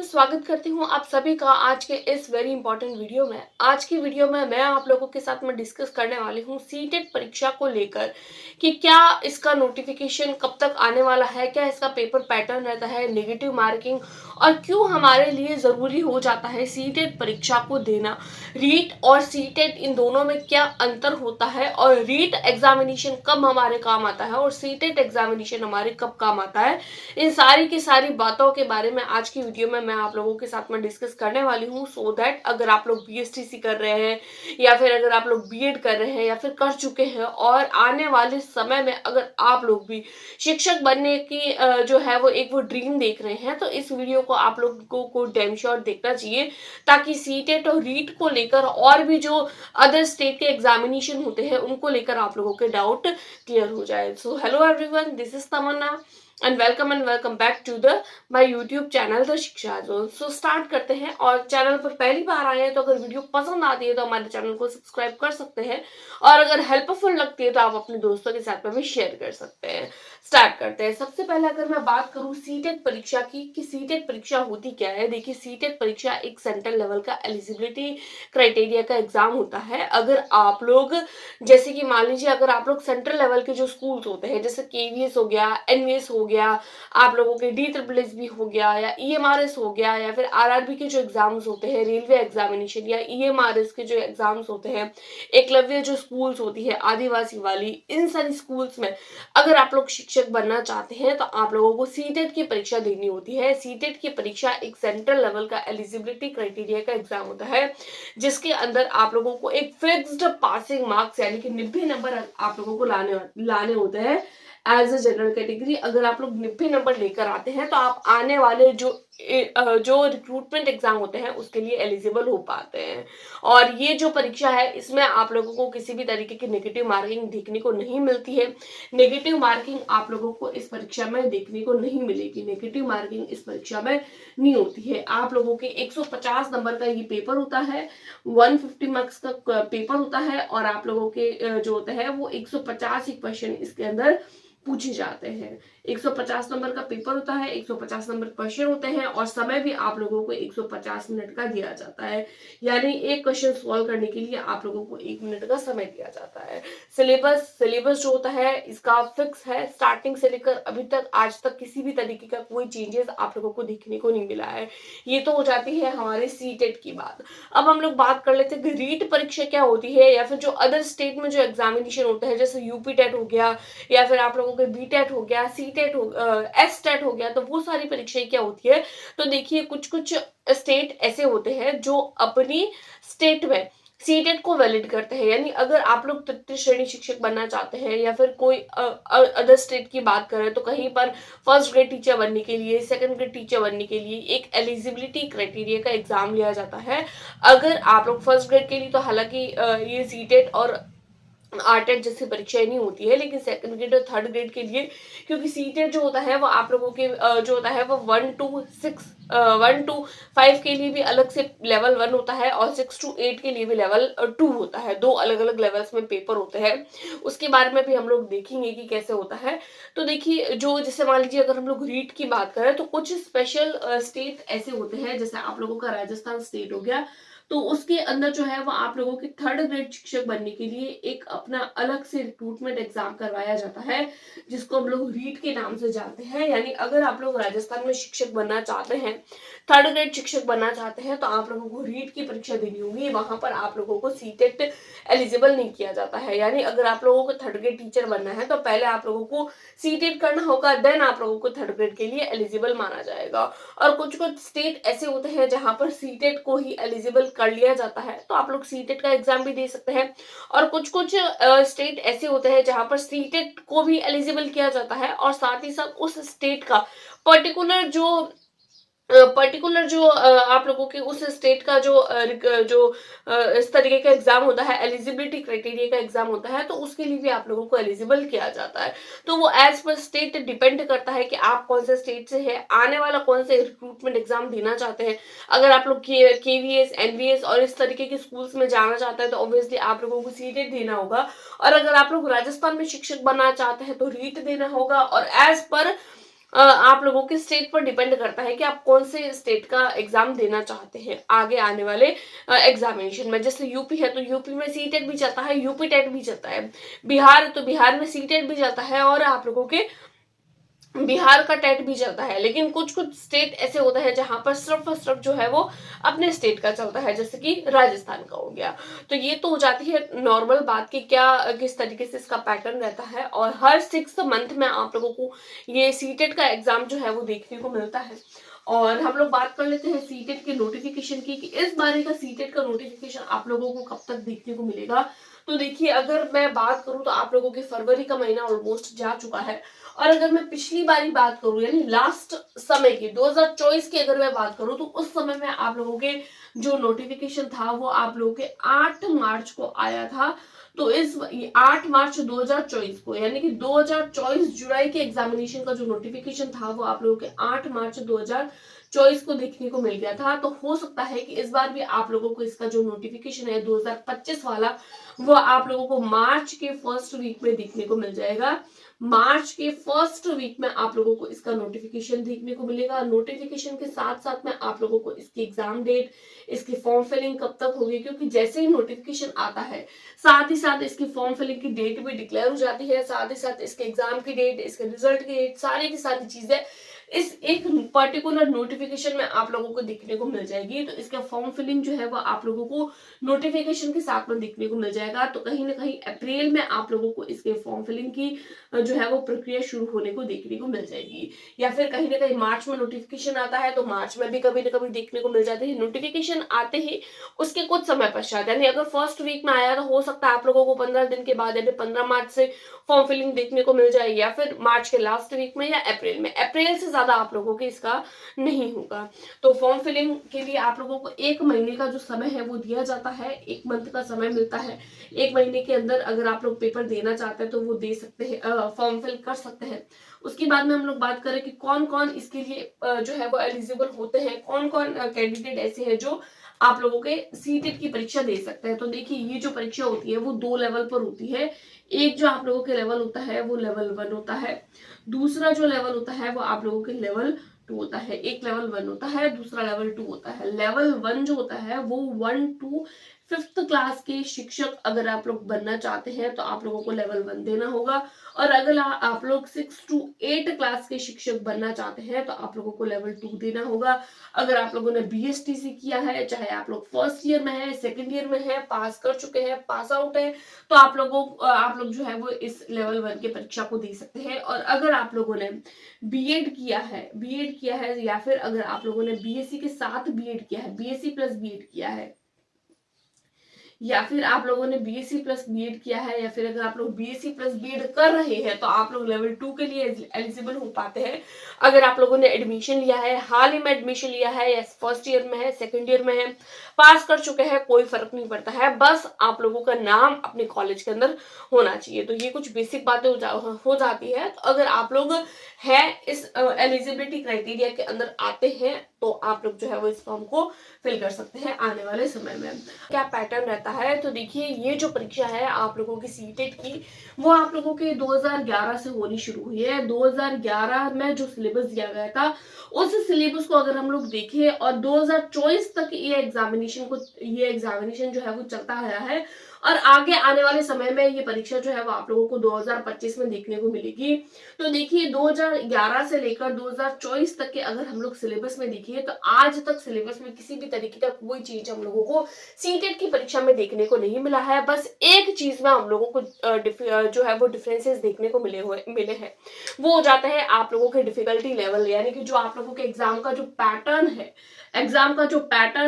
Everyone, स्वागत करती हूँ आप सभी का आज के इस वेरी इंपॉर्टेंट वीडियो में। आज की वीडियो में मैं आप लोगों के साथ में डिस्कस करने वाली हूँ सीटेट परीक्षा को लेकर कि क्या इसका नोटिफिकेशन कब तक आने वाला है, क्या इसका पेपर पैटर्न रहता है, नेगेटिव मार्किंग और क्यों हमारे लिए ज़रूरी हो जाता है सीटेट परीक्षा को देना। रीट और सीटेट इन दोनों में क्या अंतर होता है और रीट एग्जामिनेशन कब हमारे काम आता है और सीटेट एग्जामिनेशन हमारे कब काम आता है, इन सारी की सारी बातों के बारे में आज की वीडियो में मैं आप लोगों के साथ में डिस्कस करने वाली हूँ। सो दैट अगर आप लोग बीएसटीसी कर रहे हैं या फिर अगर आप लोग बीएड कर रहे हैं या फिर कर चुके हैं और आने वाले समय में अगर आप लोग भी शिक्षक बनने की जो है वो ड्रीम देख रहे हैं, तो इस वीडियो को आप लोगों को डैम श्योर देखना चाहिए ताकि सीटेट और रीट को लेकर और भी जो अदर स्टेट के एग्जामिनेशन होते हैं उनको लेकर आप लोगों के डाउट क्लियर हो जाए। So hello everyone, this is Tamanna and welcome back to the my YouTube channel the Shiksha zone. So start करते हैं। और चैनल पर पहली बार आए हैं तो अगर वीडियो पसंद आती है तो हमारे चैनल को सब्सक्राइब कर सकते हैं और अगर हेल्पफुल लगती है तो आप अपने दोस्तों के साथ में भी शेयर कर सकते हैं। स्टार्ट करते हैं। सबसे पहले अगर मैं बात करूं सीटेट परीक्षा की कि सीटेट परीक्षा होती क्या है। देखिए, सीटेट परीक्षा एक सेंट्रल लेवल का एलिजिबिलिटी क्राइटेरिया का एग्जाम होता है। अगर आप लोग जैसे कि मान लीजिए अगर आप लोग सेंट्रल लेवल के जो स्कूल्स होते हैं जैसे केवीएस हो गया, एनवीएस हो गया, आप लोगों के DSSS हो गया या EMRS हो गया या फिर RRB के जो एग्जाम्स होते हैं, रेलवे एग्जामिनेशन या EMRS के जो एग्जाम्स होते हैं, एकलव्य जो स्कूल्स होती है आदिवासी वाली, इन सारी स्कूल्स में अगर आप लोग शिक्षक बनना चाहते हैं तो आप लोगों को सीटेट की परीक्षा देनी होती है। सीटेट की परीक्षा एक सेंट्रल लेवल का एलिजिबिलिटी क्राइटेरिया का एग्जाम होता है जिसके अंदर आप लोगों को एक फिक्स्ड पासिंग मार्क्स यानी कि 90 नंबर आप लोगों को लाने होते हैं एज अ जनरल कैटेगरी। अगर आप लोग 90 नंबर लेकर आते हैं तो आप आने वाले जो रिक्रूटमेंट एग्जाम होते हैं उसके लिए एलिजिबल हो पाते हैं। और ये जो परीक्षा है इसमें आप लोगों को किसी भी तरीके की नेगेटिव मार्किंग देखने को नहीं मिलती है। नेगेटिव मार्किंग आप लोगों को इस परीक्षा में देखने को नहीं मिलेगी। नेगेटिव मार्किंग इस परीक्षा में नहीं होती है। आप लोगों के 150 नंबर का ये पेपर होता है, 150 मार्क्स का पेपर होता है और आप लोगों के जो होता है वो 150 ही क्वेश्चन इसके अंदर पूछे जाते हैं। 150 नंबर का पेपर होता है, 150 नंबर क्वेश्चन होते हैं और समय भी आप लोगों को 150 मिनट का दिया जाता है। यानी एक क्वेश्चन सॉल्व करने के लिए आप लोगों को 1 मिनट का समय दिया जाता है। सिलेबस जो होता है इसका फिक्स है। स्टार्टिंग से लेकर अभी तक आज तक किसी भी तरीके का कोई चेंजेस आप लोगों को देखने को नहीं मिला है। ये तो हो जाती है हमारे सीटेट की बात। अब हम लोग बात कर लेते हैं कि रीट परीक्षा क्या होती है या फिर जो अदर स्टेट में जो एग्जामिनेशन होता है जैसे यूपी टेट हो गया या फिर आप लोगों के बीटेट हो गया, सीटेट हो, एसटेट हो गया, तो वो सारी परीक्षाएं क्या होती है। तो देखिए, कुछ कुछ स्टेट ऐसे होते हैं जो अपनी स्टेट में सीटेट को वैलिड करते हैं। यानी अगर आप लोग तृतीय श्रेणी शिक्षक बनना चाहते हैं या फिर कोई अदर स्टेट की बात करें तो कहीं पर फर्स्ट ग्रेड टीचर बनने के लिए, सेकंड ग्रेड टीचर बनने के लिए एक एलिजिबिलिटी क्राइटेरिया का एग्जाम लिया जाता है। अगर आप लोग फर्स्ट ग्रेड के लिए तो हालांकि ये सीटेट और आरटेट जैसी परीक्षाएं नहीं होती है, लेकिन सेकंड ग्रेड और थर्ड ग्रेड के लिए, क्योंकि सीटेट जो होता है वो आप लोगों के जो होता है वो 1 to 5 के लिए भी अलग से लेवल 1 होता है और 6 to 8 के लिए भी लेवल 2 होता है। दो अलग अलग लेवल्स में पेपर होते हैं। उसके बारे में भी हम लोग देखेंगे कि कैसे होता है। तो देखिए, जो जैसे मान लीजिए अगर हम लोग रीट की बात करें तो कुछ स्पेशल स्टेट ऐसे होते हैं जैसे आप लोगों का राजस्थान स्टेट हो गया, तो उसके अंदर जो है वो आप लोगों के थर्ड ग्रेड शिक्षक बनने के लिए एक अपना अलग से रिक्रूटमेंट एग्जाम करवाया जाता है जिसको हम लोग रीट के नाम से जानते हैं। यानी अगर आप लोग राजस्थान में शिक्षक बनना चाहते हैं, थर्ड ग्रेड शिक्षक बनना चाहते हैं, तो आप लोगों को रीट की परीक्षा देनी होगी। वहां पर आप लोगों को सीटेट एलिजिबल नहीं किया जाता है। यानी अगर आप लोगों को थर्ड ग्रेड टीचर बनना है तो पहले आप लोगों को सीटेट करना होगा, देन आप लोगों को थर्ड ग्रेड के लिए एलिजिबल माना जाएगा। और कुछ कुछ स्टेट ऐसे होते हैं जहां पर सीटेट को ही एलिजिबल कर लिया जाता है, तो आप लोग सीटेट का एग्जाम भी दे सकते हैं। और कुछ कुछ स्टेट ऐसे होते हैं जहां पर सीटेट को भी एलिजिबल किया जाता है और साथ ही साथ उस स्टेट का पर्टिकुलर जो आप लोगों के उस स्टेट का इस तरीके का एग्जाम होता है, एलिजिबिलिटी क्राइटेरिया का एग्जाम होता है, तो उसके लिए भी आप लोगों को एलिजिबल किया जाता है। तो वो एज पर स्टेट डिपेंड करता है कि आप कौन से स्टेट से है, आने वाला कौन से रिक्रूटमेंट एग्जाम देना चाहते हैं। अगर आप लोग केवीएस, एनवीएस और इस तरीके के स्कूल्स में जाना चाहते हैं तो ऑब्वियसली आप लोगों को सीटेट देना होगा। और अगर आप लोग राजस्थान में शिक्षक बनना चाहते हैं तो रीट देना होगा। और एज पर आप लोगों के स्टेट पर डिपेंड करता है कि आप कौन से स्टेट का एग्जाम देना चाहते हैं आगे आने वाले एग्जामिनेशन में। जैसे यूपी है तो यूपी में सीटेट भी चलता है, यूपी टेट भी चलता है। बिहार है तो बिहार में सीटेट भी चलता है और आप लोगों के बिहार का टेट भी चलता है। लेकिन कुछ कुछ स्टेट ऐसे होते हैं जहां पर सिर्फ और सिर्फ जो है वो अपने स्टेट का चलता है, जैसे कि राजस्थान का हो गया। तो ये तो हो जाती है नॉर्मल बात कि क्या किस तरीके से इसका पैटर्न रहता है। और हर 6 मंथ में आप लोगों को ये सीटेट का एग्जाम जो है वो देखने को मिलता है। और हम लोग बात कर लेते हैं सीटेट के नोटिफिकेशन की कि इस बारे का सीटेट का नोटिफिकेशन आप लोगों को कब तक देखने को मिलेगा। तो देखिए, अगर मैं बात करूं तो आप लोगों के फरवरी का महीना ऑलमोस्ट जा चुका है। और अगर मैं पिछली बारी बात करूं यानी लास्ट समय की 2024 की अगर मैं बात करूं तो उस समय में आप लोगों के जो नोटिफिकेशन था वो आप लोगों के 8 मार्च को आया था। तो इस 8 मार्च 2024 को यानी कि 2024 जुलाई के एग्जामिनेशन का जो नोटिफिकेशन था वो आप लोगों के 8 मार्च 2024 को देखने को मिल गया था। तो हो सकता है कि इस बार भी आप लोगों को इसका जो नोटिफिकेशन है 2025 वाला वो आप लोगों को मार्च के फर्स्ट वीक में देखने को मिल जाएगा। मार्च के फर्स्ट वीक में आप लोगों को इसका नोटिफिकेशन देखने को मिलेगा। नोटिफिकेशन के साथ साथ में आप लोगों को इसकी एग्जाम डेट, इसकी फॉर्म फिलिंग कब तक होगी, क्योंकि जैसे ही नोटिफिकेशन आता है साथ ही साथ इसकी फॉर्म फिलिंग की डेट भी डिक्लेयर हो जाती है, साथ ही साथ इसके एग्जाम की डेट, इसके रिजल्ट की डेट, सारी की सारी चीजें इस एक पर्टिकुलर नोटिफिकेशन में आप लोगों को देखने को मिल जाएगी। तो इसका फॉर्म फिलिंग जो है वो आप लोगों को नोटिफिकेशन के साथ में देखने को मिल जाएगा। तो कहीं ना कहीं अप्रैल में आप लोगों को इसके फॉर्म फिलिंग की जो है वो प्रक्रिया शुरू होने को देखने को मिल जाएगी। या फिर कहीं ना कहीं मार्च में नोटिफिकेशन आता है तो मार्च में भी कभी ना कभी देखने को मिल जाती है। नोटिफिकेशन आते ही उसके कुछ समय पश्चात यानी अगर फर्स्ट वीक में आया तो हो सकता है आप लोगों को 15 दिन के बाद यानी 15 मार्च से फॉर्म फिलिंग देखने को मिल जाएगी, या फिर मार्च के लास्ट वीक में या अप्रैल में। अप्रैल से ज्यादा आप लोगों के इसका नहीं होगा। तो फॉर्म फिलिंग के लिए आप लोगों को 1 महीने का जो समय है वो दिया जाता है, 1 मंथ का समय मिलता है। 1 महीने के अंदर अगर आप लोग पेपर देना चाहते हैं तो वो दे सकते हैं, फॉर्म फिल कर सकते हैं। उसके बाद में हम लोग बात करें कि कौन कौन इसके लिए जो है वो एलिजिबल होते हैं, कौन कौन कैंडिडेट ऐसे हैं जो आप लोगों के सीटेट की परीक्षा दे सकते हैं। तो देखिए, ये जो परीक्षा होती है वो 2 लेवल पर होती है। एक जो आप लोगों के लेवल होता है वो लेवल 1 होता है, दूसरा जो लेवल होता है वो आप लोगों के लेवल 2 होता है। एक लेवल 1 होता है, दूसरा लेवल 2 होता है। लेवल 1 जो होता है वो 1 to 5th क्लास के शिक्षक अगर आप लोग बनना चाहते हैं तो आप लोगों को लेवल 1 देना होगा। और अगर आप लोग 6 to 8 क्लास के शिक्षक बनना चाहते हैं तो आप लोगों को लेवल 2 देना होगा। अगर आप लोगों ने बीएसटीसी किया है, चाहे आप लोग फर्स्ट ईयर में है, सेकंड ईयर में है, पास कर चुके हैं, पास आउट है, तो आप लोग जो है वो इस लेवल 1 की परीक्षा को दे सकते हैं। और अगर आप लोगों ने बीएड किया है या फिर अगर आप लोगों ने बीएससी के साथ बीएड किया है, बीएससी प्लस बीएड किया है, या फिर आप लोगों ने बीएससी प्लस बीएड किया है, या फिर अगर आप लोग बीएससी प्लस बीएड कर रहे हैं तो आप लोग लेवल 2 के लिए एलिजिबल हो पाते हैं। अगर आप लोगों ने एडमिशन लिया है, हाल ही में एडमिशन लिया है, या फर्स्ट ईयर में है, सेकंड ईयर में है, पास कर चुके हैं, कोई फर्क नहीं पड़ता है, बस आप लोगों का नाम अपने कॉलेज के अंदर होना चाहिए। तो ये कुछ बेसिक बातें हो जाती है। तो अगर आप लोग है इस एलिजिबिलिटी क्राइटेरिया के अंदर आते हैं तो आप लोग जो है वो इस फॉर्म को फिल कर सकते हैं आने वाले समय में। क्या पैटर्न रहता है, तो देखिए, ये जो परीक्षा है आप लोगों की सीटेट की वो आप लोगों के 2011 से होनी शुरू हुई है। 2011 में जो सिलेबस दिया गया था उस सिलेबस को अगर हम लोग देखें और 2024 तक ये एग्जामिनेशन जो है वो चलता आया है। और आगे आने वाले समय में ये परीक्षा जो है वो आप लोगों को 2025 में देखने को मिलेगी। तो देखिए, 2011 से लेकर 2024 तक के अगर हम लोग सिलेबस में देखिए तो आज तक सिलेबस में किसी भी तरीके का कोई चीज हम लोगों को सीटेट की परीक्षा में देखने को नहीं मिला है। बस एक चीज में हम लोगों को जो है वो डिफरेंसेस देखने को मिले हैं, वो हो जाता है आप लोगों के डिफिकल्टी लेवल, यानी कि जो आप लोगों के एग्जाम का जो पैटर्न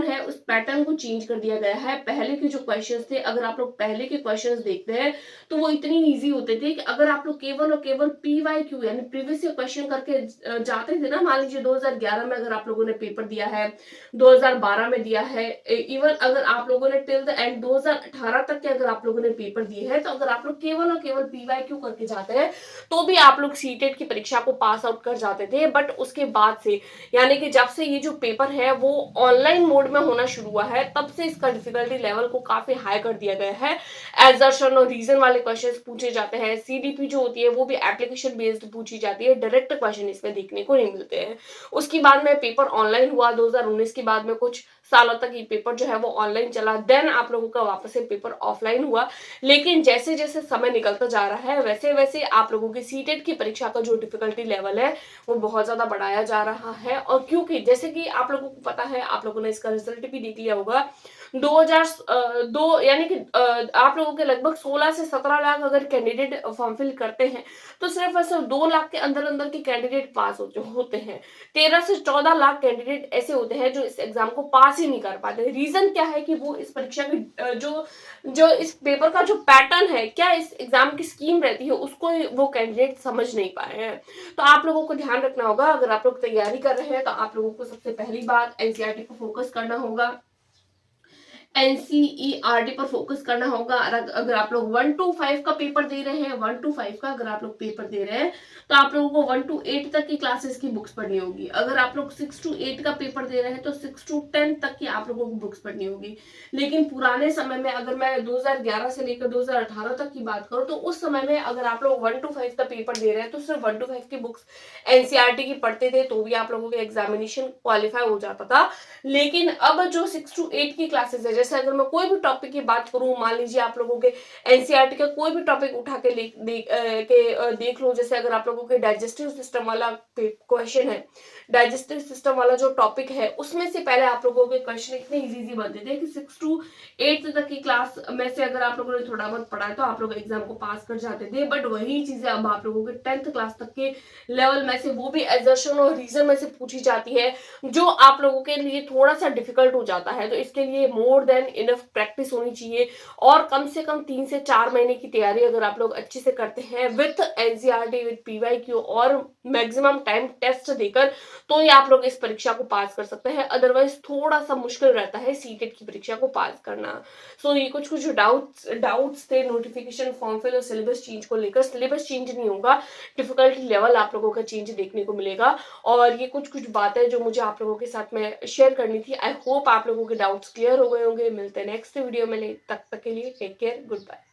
है उस पैटर्न को चेंज कर दिया गया है। पहले के जो क्वेश्चंस थे, अगर आप लोग पहले के क्वेश्चंस देखते हैं तो वो इतनी इजी होते थे कि अगर आप लोग केवल और केवल PYQ यानी प्रीवियस ईयर क्वेश्चन करके जाते थे ना, मान लीजिए 2011 में अगर आप लोगों ने पेपर दिया है, 2012 में दिया है, इवन अगर आप लोगों ने टिल द एंड 2018 तक के अगर आप लोगों ने पेपर दिए हैं, तो अगर आप लोग केवल और केवल PYQ करके जाते हैं तो भी आप लोग सीटेट की परीक्षा को पास आउट कर जाते थे। बट उसके बाद से यानी कि जब से ये जो पेपर है वो ऑनलाइन मोड में होना शुरू हुआ है, तब से इसका डिफिकल्टी लेवल को काफी हाई कर दिया गया है। एजर्शन और रीजन वाले क्वेश्चंस पूछे जाते हैं। सीडीपी जो होती है वो भी एप्लीकेशन बेस्ड पूछी जाती है, डायरेक्ट क्वेश्चन इसमें देखने को नहीं मिलते हैं। उसके बाद में पेपर ऑनलाइन हुआ 2019 के बाद में कुछ सालों तक ये पेपर जो है वो ऑनलाइन चला, देन आप लोगों का वापस से पेपर ऑफलाइन हुआ। लेकिन जैसे जैसे समय निकलता जा रहा है वैसे वैसे आप लोगों की सीटेट की परीक्षा का जो डिफिकल्टी लेवल है वो बहुत ज्यादा बढ़ाया जा रहा है। और क्योंकि जैसे कि आप लोगों को पता है, आप लोगों ने इसका रिजल्ट भी देख लिया होगा, 2002 यानी कि आप लोगों के लगभग 16 से 17 लाख अगर कैंडिडेट फॉर्म फिल करते हैं तो सिर्फ और सिर्फ 2 लाख के अंदर अंदर के कैंडिडेट पास होते हैं। 13 से 14 लाख कैंडिडेट ऐसे होते हैं जो इस एग्जाम को पास ही नहीं कर पाते। रीजन क्या है कि वो इस परीक्षा की जो जो इस पेपर का जो पैटर्न है, क्या इस एग्जाम की स्कीम रहती है, उसको वो कैंडिडेट समझ नहीं पाए हैं। तो आप लोगों को ध्यान रखना होगा, अगर आप लोग तैयारी कर रहे हैं तो आप लोगों को सबसे पहली बात एनसीईआरटी पर फोकस करना होगा, एनसीईआरटी पर फोकस करना होगा। अगर आप लोग 1 to 5 का पेपर दे रहे हैं, 1 to 5 का अगर आप लोग पेपर दे रहे हैं तो आप लोगों को 1 to 8 तक की क्लासेस की बुक्स पढ़नी होगी। अगर आप लोग 6 to 8 का पेपर दे रहे हैं तो 6 to 10 तक की आप लोगों को बुक्स पढ़नी होगी। लेकिन पुराने समय में अगर मैं 2011 से लेकर 2018 तक की बात करूं तो उस समय में अगर आप लोग 1 to 5 का पेपर दे रहे हैं तो सिर्फ 1 to 5 की बुक्स एनसीईआरटी की पढ़ते थे तो भी आप लोगों के एग्जामिनेशन क्वालिफाई हो जाता था। लेकिन अब जो 6 to 8 की क्लासेस है, जैसे अगर मैं कोई भी टॉपिक की बात करूं, मान लीजिए आप लोगों के एनसीईआरटी का कोई भी टॉपिक उठा के देख लो, जैसे अगर आप लोगों के डाइजेस्टिव सिस्टम वाला क्वेश्चन है, डाइजेस्टिव सिस्टम वाला जो टॉपिक है उसमें से पहले आप लोगों के क्वेश्चन इतने इजी बनते थे कि 6 to 8 तक की क्लास में से अगर आप लोगों ने थोड़ा बहुत पढ़ा है तो आप लोग एग्जाम को पास कर जाते थे। बट वही चीजें अब आप लोगों के 10th क्लास तक के लेवल में से, वो भी एजर्शन और रीजन में से पूछी जाती है, जो आप लोगों के लिए थोड़ा सा डिफिकल्ट हो जाता है। तो इसके लिए मोर देन इनफ प्रैक्टिस होनी चाहिए और कम से कम 3 से 4 महीने की तैयारी अगर आप लोग अच्छे से करते हैं विथ एनसीईआरटी, विथ पीवाईक्यू और मैक्सिमम टाइम टेस्ट देकर, तो ये आप लोग इस परीक्षा को पास कर सकते हैं। अदरवाइज थोड़ा सा मुश्किल रहता है सीटेट की परीक्षा को पास करना। सो ये कुछ डाउट्स थे नोटिफिकेशन, फॉर्म फिल और सिलेबस चेंज को लेकर। सिलेबस चेंज नहीं होगा, डिफिकल्टी लेवल आप लोगों का चेंज देखने को मिलेगा। और ये कुछ बातें जो मुझे आप लोगों के साथ में शेयर करनी थी। आई होप आप लोगों के डाउट्स क्लियर हो गए होंगे। मिलते हैं नेक्स्ट वीडियो में, तब तक के लिए टेक केयर, गुड बाय।